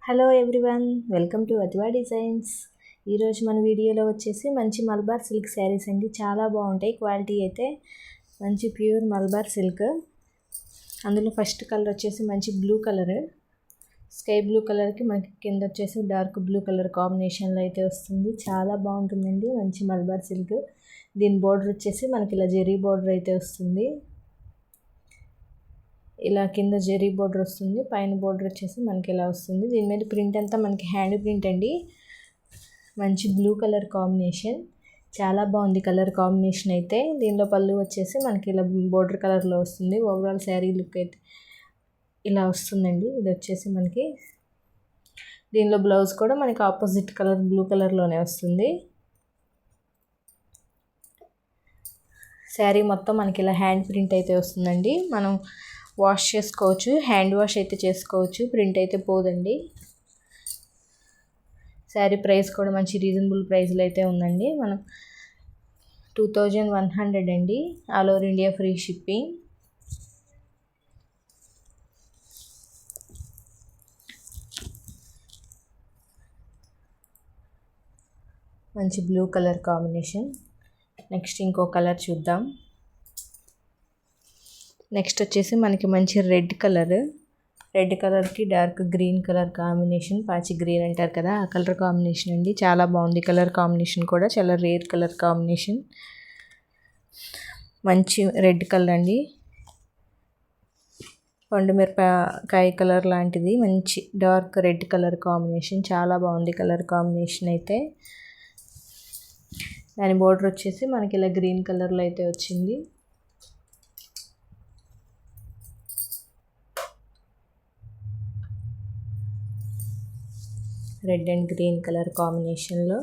Hello everyone, welcome to Adva designs. ఈరోజు మన వీడియోలో వచ్చేసి మంచి మల్బార్ సిల్క్ శారీస్ అండి. చాలా బాగుంటాయి. క్వాలిటీ అయితే మంచి ప్యూర్ మల్బార్ సిల్క్. అందులో ఫస్ట్ కలర్ వచ్చేసి మంచి బ్లూ కలర్, స్కై బ్లూ కలర్కి మనకి కింద వచ్చేసి డార్క్ బ్లూ కలర్ కాంబినేషన్లో అయితే వస్తుంది. చాలా బాగుంటుందండి మంచి మల్బార్ సిల్క్. దీని బోర్డర్ వచ్చేసి మనకి ఇలా జెరీ బోర్డర్ అయితే వస్తుంది. ఇలా కింద జెరీ బోర్డర్ వస్తుంది, పైన బోర్డర్ వచ్చేసి మనకి ఇలా వస్తుంది. దీని మీద ప్రింట్ అంతా మనకి హ్యాండ్ ప్రింట్ అండి. మంచి బ్లూ కలర్ కాంబినేషన్, చాలా బాగుంది కలర్ కాంబినేషన్ అయితే. దీనిలో పళ్ళు వచ్చేసి మనకి ఇలా బోర్డర్ కలర్లో వస్తుంది. ఓవరాల్ శారీ లుక్ అయితే ఇలా వస్తుందండి. ఇది వచ్చేసి మనకి దీనిలో బ్లౌజ్ కూడా మనకి ఆపోజిట్ కలర్ బ్లూ కలర్లోనే వస్తుంది. శారీ మొత్తం మనకి ఇలా హ్యాండ్ ప్రింట్ అయితే వస్తుందండి. మనం వాష్ చేసుకోవచ్చు, హ్యాండ్ వాష్ అయితే చేసుకోవచ్చు, ప్రింట్ అయితే పోదండి. శారీ ప్రైస్ కూడా మంచి రీజనబుల్ ప్రైస్లో అయితే ఉందండి. మనం 2100 అండి, all over India free shipping. మంచి బ్లూ కలర్ కాంబినేషన్. నెక్స్ట్ ఇంకో కలర్ చూద్దాం. నెక్స్ట్ వచ్చేసి మనకి మంచి రెడ్ కలర్కి డార్క్ గ్రీన్ కలర్ కాంబినేషన్, పాచి గ్రీన్ అంటారు కదా, ఆ కలర్ కాంబినేషన్ అండి. చాలా బాగుంది కలర్ కాంబినేషన్ కూడా, చాలా రేర్ కలర్ కాంబినేషన్. మంచి రెడ్ కలర్ అండి, పండు మిరపకాయ కలర్ లాంటిది, మంచి డార్క్ రెడ్ కలర్ కాంబినేషన్. చాలా బాగుంది కలర్ కాంబినేషన్ అయితే. దాని బోర్డర్ వచ్చేసి మనకి ఇలా గ్రీన్ కలర్లో అయితే వచ్చింది. రెడ్ అండ్ గ్రీన్ కలర్ కాంబినేషన్లో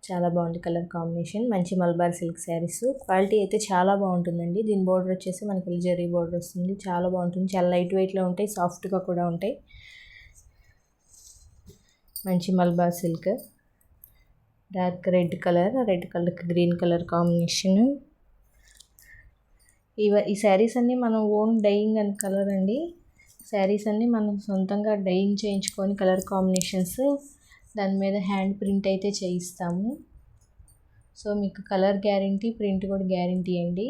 చాలా బాగుంది కలర్ కాంబినేషన్. మంచి మల్బార్ సిల్క్ శారీస్. క్వాలిటీ అయితే చాలా బాగుంటుందండి. దీని బోర్డర్ వచ్చేసి మనకి జరీ బోర్డర్ వస్తుంది. చాలా బాగుంటుంది, చాలా లైట్ వెయిట్లో ఉంటాయి, సాఫ్ట్గా కూడా ఉంటాయి. మంచి మల్బార్ సిల్క్, డార్క్ రెడ్ కలర్కి గ్రీన్ కలర్ కాంబినేషన్. ఈ శారీస్ అన్నీ మనం ఓన్ డైయింగ్ అండ్ కలర్ అండి. శారీస్ అన్నీ మనం సొంతంగా డైయింగ్ చేయించుకొని కలర్ కాంబినేషన్స్ దాని మీద హ్యాండ్ ప్రింట్ అయితే చేయిస్తాము. సో మీకు కలర్ గ్యారంటీ, ప్రింట్ కూడా గ్యారంటీ అండి.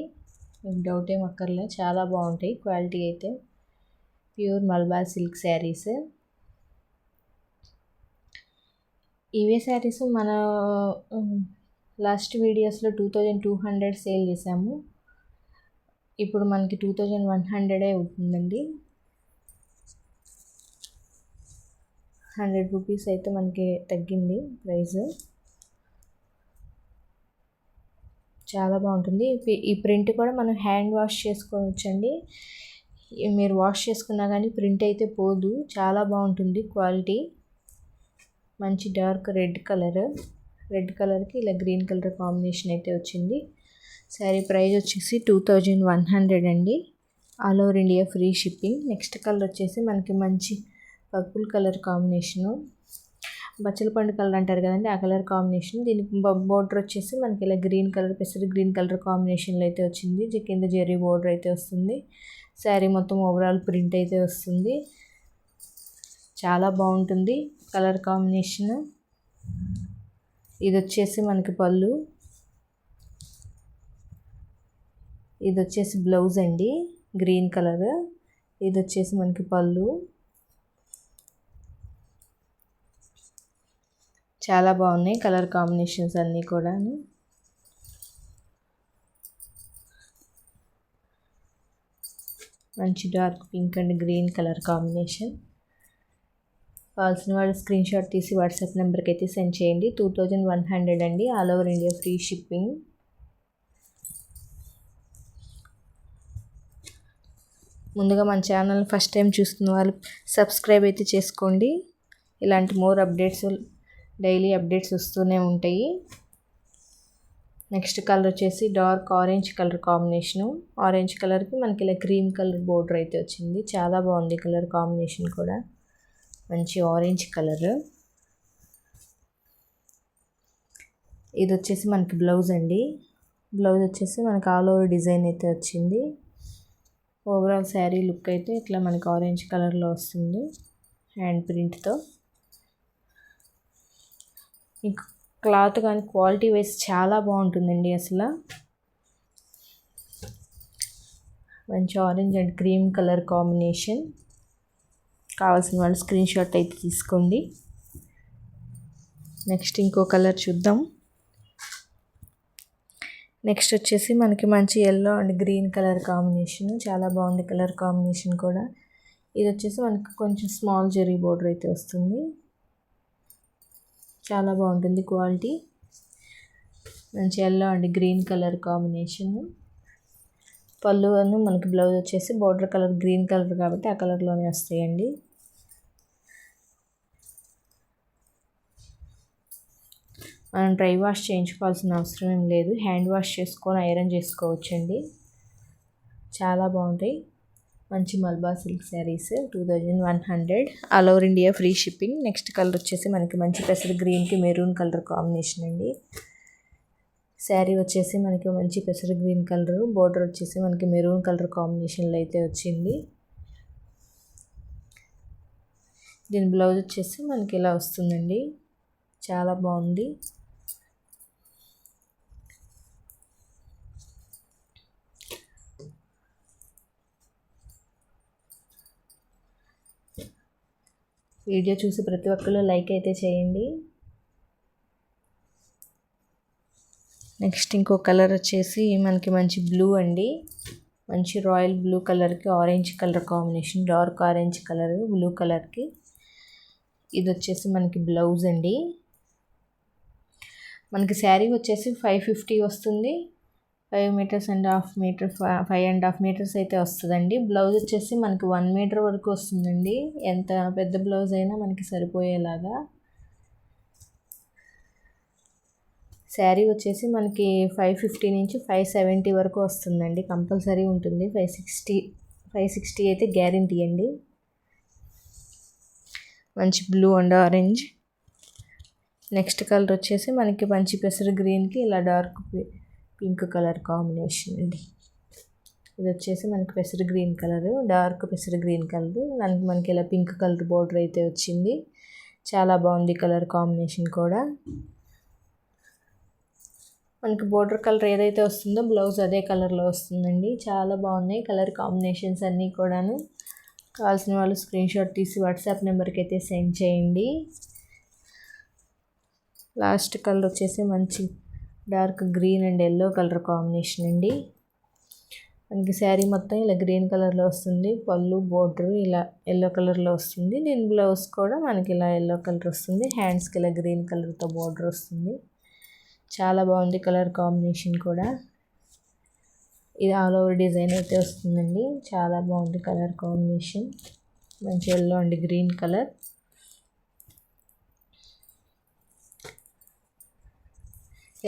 మీకు డౌట్ ఏం అక్కర్లే, చాలా బాగుంటాయి. క్వాలిటీ అయితే ప్యూర్ మల్బార్ సిల్క్ శారీస్. ఇవే శారీస్ మన లాస్ట్ వీడియోస్లో 2200 సేల్ చేసాము. ఇప్పుడు మనకి 2100 అవుతుందండి. 100 రూపీస్ అయితే మనకి తగ్గింది ప్రైస్. చాలా బాగుంటుంది. ఈ ప్రింట్ కూడా మనం హ్యాండ్ వాష్ చేసుకోవచ్చండి. మీరు వాష్ చేసుకున్నా కానీ ప్రింట్ అయితే పోదు. చాలా బాగుంటుంది క్వాలిటీ. మంచి డార్క్ రెడ్ కలర్కి ఇలా గ్రీన్ కలర్ కాంబినేషన్ అయితే వచ్చింది. శారీ ప్రైస్ వచ్చేసి 2100 అండి, all over India free shipping. Next colour వచ్చేసి మనకి మంచి పర్పుల్ కలర్ కాంబినేషను, బచ్చల పండు కలర్ అంటారు కదండి, ఆ కలర్ కాంబినేషన్. దీనికి బోర్డర్ వచ్చేసి మనకి ఇలా గ్రీన్ కలర్, పెసర గ్రీన్ కలర్ కాంబినేషన్లో అయితే వచ్చింది. కింద జెరీ బోర్డర్ అయితే వస్తుంది. శారీ మొత్తం ఓవరాల్ ప్రింట్ అయితే వస్తుంది. చాలా బాగుంటుంది కలర్ కాంబినేషన్. ఇది వచ్చేసి మనకి పళ్ళు, ఇది వచ్చేసి బ్లౌజ్ అండి గ్రీన్ కలర్. ఇది వచ్చేసి మనకి పళ్ళు. చాలా బాగున్నాయి కలర్ కాంబినేషన్స్ అన్నీ కూడా. మంచి dark pink and green colour combination. కావాల్సిన వాళ్ళు స్క్రీన్ షాట్ తీసి వాట్సాప్ నెంబర్కి అయితే సెండ్ చేయండి. 2100 అండి, all over India free shipping. ముందుగా మన ఛానల్ ఫస్ట్ టైం చూస్తున్న వాళ్ళు సబ్స్క్రైబ్ అయితే చేసుకోండి. ఇలాంటి మోర్ అప్డేట్స్, డైలీ అప్డేట్స్ వస్తూనే ఉంటాయి. నెక్స్ట్ కలర్ వచ్చేసి dark orange colour combination. Orange కలర్కి మనకి ఇలా క్రీమ్ కలర్ బోర్డర్ అయితే వచ్చింది. చాలా బాగుంది కలర్ కాంబినేషన్ కూడా. మంచి ఆరెంజ్ కలర్. ఇది వచ్చేసి మనకి బ్లౌజ్ అండి. బ్లౌజ్ వచ్చేసి మనకి ఆల్ ఓవర్ డిజైన్ అయితే వచ్చింది. ఓవరాల్ శారీ లుక్ అయితే ఇట్లా మనకి ఆరెంజ్ కలర్లో వస్తుంది. హ్యాండ్ ప్రింట్తో. మీకు క్లాత్ కానీ క్వాలిటీ వైజ్ చాలా బాగుంటుందండి. అసలు మంచి orange and cream colour combination. కావాల్సిన వాళ్ళు స్క్రీన్ షాట్ అయితే తీసుకోండి. నెక్స్ట్ ఇంకో కలర్ చూద్దాం. నెక్స్ట్ వచ్చేసి మనకి మంచి yellow and green colour combination. చాలా బాగుంది కలర్ కాంబినేషన్ కూడా. ఇది వచ్చేసి మనకి కొంచెం స్మాల్ జెరీ బోర్డర్ అయితే వస్తుంది. చాలా బాగుంటుంది క్వాలిటీ. మంచి yellow and green colour combination. పళ్ళు మనకి బ్లౌజ్ వచ్చేసి బోర్డర్ కలర్ గ్రీన్ కలర్ కాబట్టి ఆ కలర్లోనే వస్తాయండి. మనం డ్రై వాష్ చేయించుకోవాల్సిన అవసరం ఏం లేదు. హ్యాండ్ వాష్ చేసుకొని ఐరన్ చేసుకోవచ్చండి. చాలా బాగుంటాయి. మంచి మల్బా silk sarees 2100 all over India free shipping. Next colour వచ్చేసి మనకి మంచి పెసర్ గ్రీన్కి మెరూన్ కలర్ కాంబినేషన్ అండి. శారీ వచ్చేసి మనకి మంచి పెసర్ గ్రీన్ కలర్, బోర్డర్ వచ్చేసి మనకి మెరూన్ కలర్ కాంబినేషన్లో అయితే వచ్చింది. దీని బ్లౌజ్ వచ్చేసి మనకి ఇలా వస్తుందండి. చాలా బాగుంది. వీడియో చూసి ప్రతి ఒక్కరు లైక్ అయితే చేయండి. నెక్స్ట్ ఇంకో కలర్ వచ్చేసి మనకి మంచి బ్లూ అండి. మంచి రాయల్ బ్లూ కలర్కి orange colour combination, dark orange colour blue కలర్కి. ఇది వచ్చేసి మనకి బ్లౌజ్ అండి. మనకి శారీ వచ్చేసి 550 వస్తుంది. 5 metres and half metre 5.5 metres అయితే వస్తుందండి. బ్లౌజ్ వచ్చేసి మనకి 1 మీటర్ వరకు వస్తుందండి. ఎంత పెద్ద బ్లౌజ్ అయినా మనకి సరిపోయేలాగా. శారీ వచ్చేసి మనకి 550 నుంచి 570 వరకు వస్తుందండి. కంపల్సరీ ఉంటుంది. 560 అయితే గ్యారెంటీ అండి. మంచి blue and orange. Next colour వచ్చేసి మనకి మంచి పెసర్ గ్రీన్కి ఇలా డార్క్ పింక్ కలర్ కాంబినేషన్ అండి. ఇది వచ్చేసి మనకి పెసర్ గ్రీన్ కలర్, డార్క్ పెసర్ గ్రీన్ కలర్. దానికి మనకి ఇలా పింక్ కలర్ బోర్డర్ అయితే వచ్చింది. చాలా బాగుంది కలర్ కాంబినేషన్ కూడా. మనకి బోర్డర్ కలర్ ఏదైతే వస్తుందో బ్లౌజ్ అదే కలర్లో వస్తుందండి. చాలా బాగున్నాయి కలర్ కాంబినేషన్స్ అన్నీ కూడాను. కావాల్సిన వాళ్ళు స్క్రీన్ షాట్ తీసి వాట్సాప్ నెంబర్కి అయితే సెండ్ చేయండి. లాస్ట్ కలర్ వచ్చేసి మంచి dark green and yellow colour combination అండి. మనకి శారీ మొత్తం ఇలా గ్రీన్ కలర్లో వస్తుంది. పళ్ళు బోర్డర్ ఇలా ఎల్లో కలర్లో వస్తుంది. దీని బ్లౌజ్ కూడా మనకి ఇలా ఎల్లో కలర్ వస్తుంది. హ్యాండ్స్కి ఇలా గ్రీన్ కలర్తో బోర్డర్ వస్తుంది. చాలా బాగుంది కలర్ కాంబినేషన్ కూడా. ఇది ఆల్ ఓవర్ డిజైన్ అయితే వస్తుందండి. చాలా బాగుంది కలర్ కాంబినేషన్. మంచి ఎల్లో అండ్ గ్రీన్ కలర్.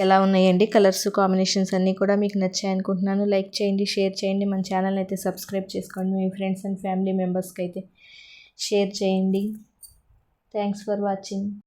ఎలా ఉన్నాయండి కలర్స్ కాంబినేషన్స్ అన్నీ కూడా మీకు నచ్చాయి అనుకుంటున్నాను. లైక్ చేయండి, షేర్ చేయండి. మన ఛానల్ అయితే సబ్స్క్రైబ్ చేసుకోండి. మీ ఫ్రెండ్స్ అండ్ ఫ్యామిలీ మెంబర్స్కి అయితే షేర్ చేయండి. Thanks for watching.